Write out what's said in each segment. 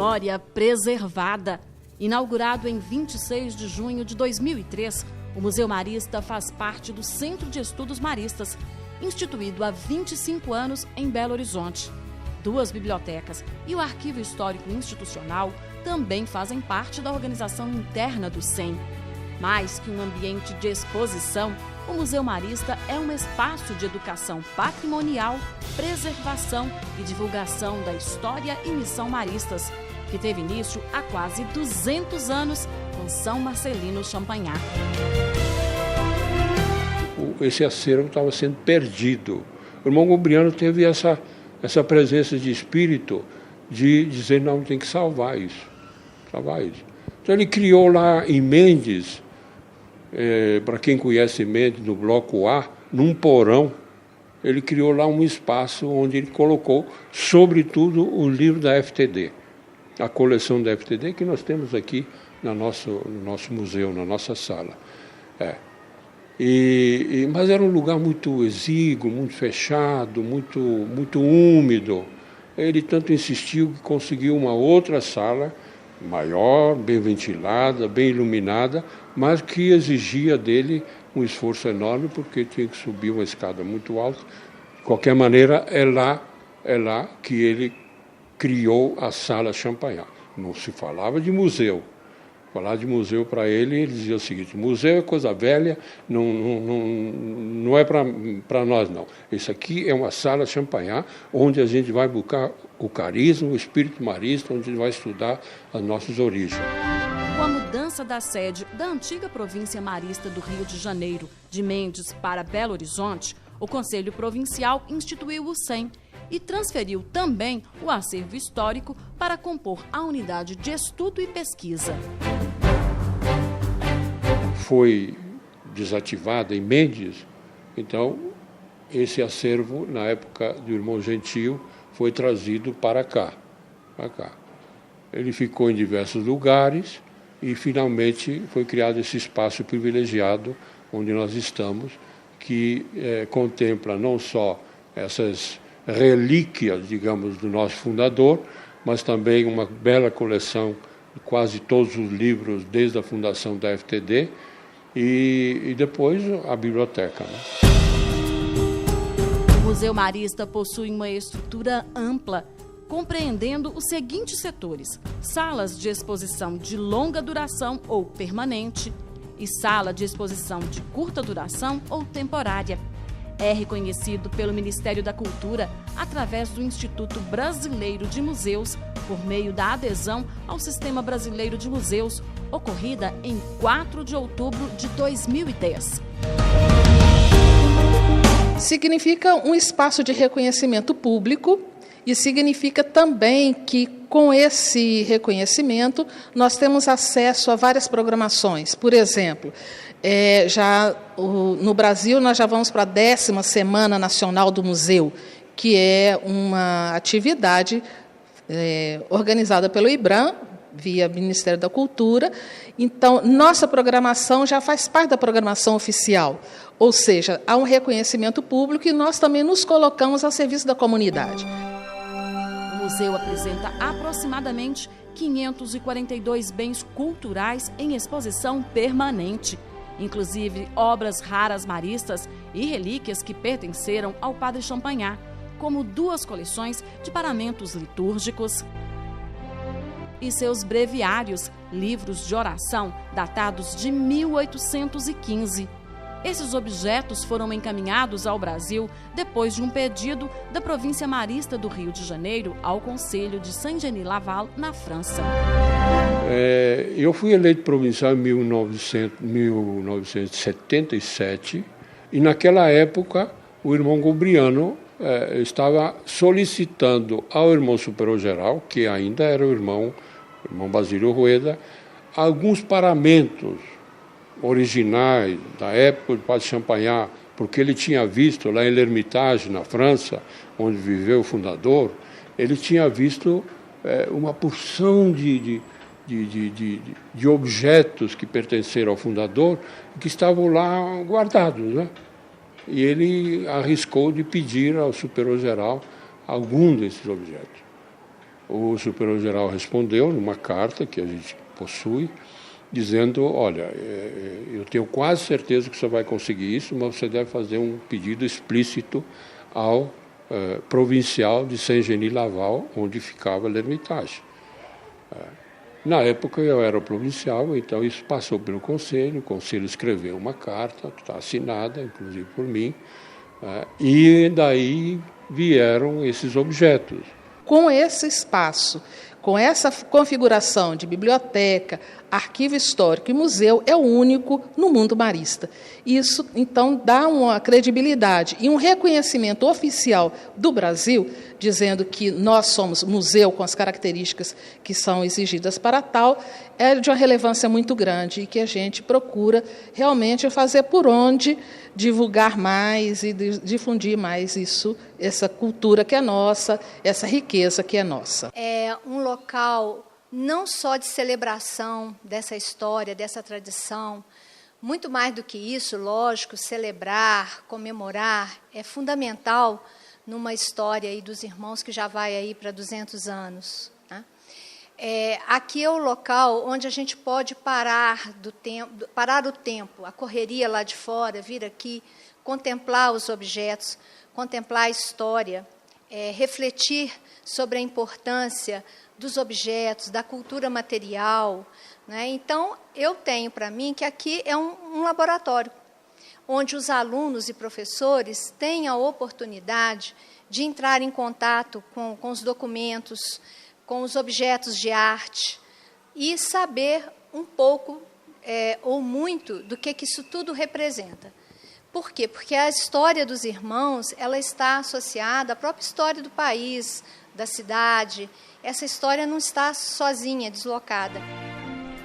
memória preservada. Inaugurado em 26 de junho de 2003, o Museu Marista faz parte do Centro de Estudos Maristas, instituído há 25 anos em Belo Horizonte. 2 bibliotecas e o Arquivo Histórico Institucional também fazem parte da organização interna do SEM. Mais que um ambiente de exposição, o Museu Marista é um espaço de educação patrimonial, preservação e divulgação da história e missão maristas, que teve início há quase 200 anos com São Marcelino Champagnat. Esse acervo estava sendo perdido. O irmão Gobriano teve essa presença de espírito de dizer, não, tem que salvar isso. Então ele criou lá em Mendes, para quem conhece Mendes, no Bloco A, num porão, ele criou lá um espaço onde ele colocou, sobretudo, o livro da FTD, a coleção da FTD que nós temos aqui no nosso museu, na nossa sala. Mas era um lugar muito exíguo, muito fechado, muito úmido. Ele tanto insistiu que conseguiu uma outra sala, maior, bem ventilada, bem iluminada, mas que exigia dele um esforço enorme, porque tinha que subir uma escada muito alta. De qualquer maneira, é lá que ele criou a Sala Champagnat. Não se falava de museu. Falar de museu para ele dizia o seguinte, museu é coisa velha, não é para nós, não. Isso aqui é uma Sala Champagnat, onde a gente vai buscar o carisma, o espírito marista, onde a gente vai estudar as nossas origens. Com a mudança da sede da antiga província marista do Rio de Janeiro, de Mendes para Belo Horizonte, o Conselho Provincial instituiu o SEM e transferiu também o acervo histórico para compor a unidade de estudo e pesquisa. Foi desativada em Mendes, então esse acervo, na época do irmão Gentil, foi trazido para cá. Ele ficou em diversos lugares e finalmente foi criado esse espaço privilegiado onde nós estamos, que contempla não só essas relíquias, digamos, do nosso fundador, mas também uma bela coleção de quase todos os livros desde a fundação da FTD e depois a biblioteca. O Museu Marista possui uma estrutura ampla, compreendendo os seguintes setores: salas de exposição de longa duração ou permanente e sala de exposição de curta duração ou temporária. É reconhecido pelo Ministério da Cultura através do Instituto Brasileiro de Museus, por meio da adesão ao Sistema Brasileiro de Museus, ocorrida em 4 de outubro de 2010. Significa um espaço de reconhecimento público e significa também que, com esse reconhecimento, nós temos acesso a várias programações. Por exemplo, no Brasil, nós já vamos para a 10ª Semana Nacional do Museu, que é uma atividade organizada pelo IBRAM, via Ministério da Cultura. Então, nossa programação já faz parte da programação oficial, ou seja, há um reconhecimento público e nós também nos colocamos a serviço da comunidade. O museu apresenta aproximadamente 542 bens culturais em exposição permanente, inclusive obras raras maristas e relíquias que pertenceram ao Padre Champagnat, como 2 coleções de paramentos litúrgicos e seus breviários, livros de oração datados de 1815. Esses objetos foram encaminhados ao Brasil depois de um pedido da província marista do Rio de Janeiro ao Conselho de Saint-Genis-Laval, na França. Eu fui eleito provincial em 1977 e, naquela época, o irmão Gobriano estava solicitando ao irmão superior-geral, que ainda era o irmão Basílio Rueda, alguns paramentos originais da época do Padre Champagnat, porque ele tinha visto lá em L'Ermitage, na França, onde viveu o fundador, ele tinha visto uma porção de objetos que pertenceram ao fundador, que estavam lá guardados, né? E ele arriscou de pedir ao superior-geral algum desses objetos. O superior-geral respondeu numa carta que a gente possui, dizendo, olha, eu tenho quase certeza que você vai conseguir isso, mas você deve fazer um pedido explícito ao provincial de Saint-Genis-Laval, onde ficava a Hermitage. Na época eu era provincial, então isso passou pelo Conselho, o Conselho escreveu uma carta, que está assinada, inclusive por mim, e daí vieram esses objetos. Com esse espaço, com essa configuração de biblioteca, arquivo histórico e museu, é o único no mundo marista. Isso, então, dá uma credibilidade e um reconhecimento oficial do Brasil, dizendo que nós somos museu com as características que são exigidas para tal, é de uma relevância muito grande e que a gente procura realmente fazer por onde divulgar mais e difundir mais isso, essa cultura que é nossa, essa riqueza que é nossa. É um local não só de celebração dessa história, dessa tradição, muito mais do que isso, lógico, celebrar, comemorar, é fundamental numa história aí dos irmãos que já vai aí para 200 anos. Né? Aqui é o local onde a gente pode parar o tempo, a correria lá de fora, vir aqui, contemplar os objetos, contemplar a história, refletir sobre a importância dos objetos, da cultura material. Né? Então, eu tenho para mim que aqui é um laboratório, onde os alunos e professores têm a oportunidade de entrar em contato com os documentos, com os objetos de arte e saber um pouco ou muito do que isso tudo representa. Por quê? Porque a história dos irmãos ela está associada à própria história do país, da cidade. Essa história não está sozinha, deslocada.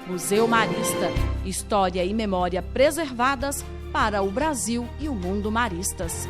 Museu Marista. História e memória preservadas para o Brasil e o mundo maristas.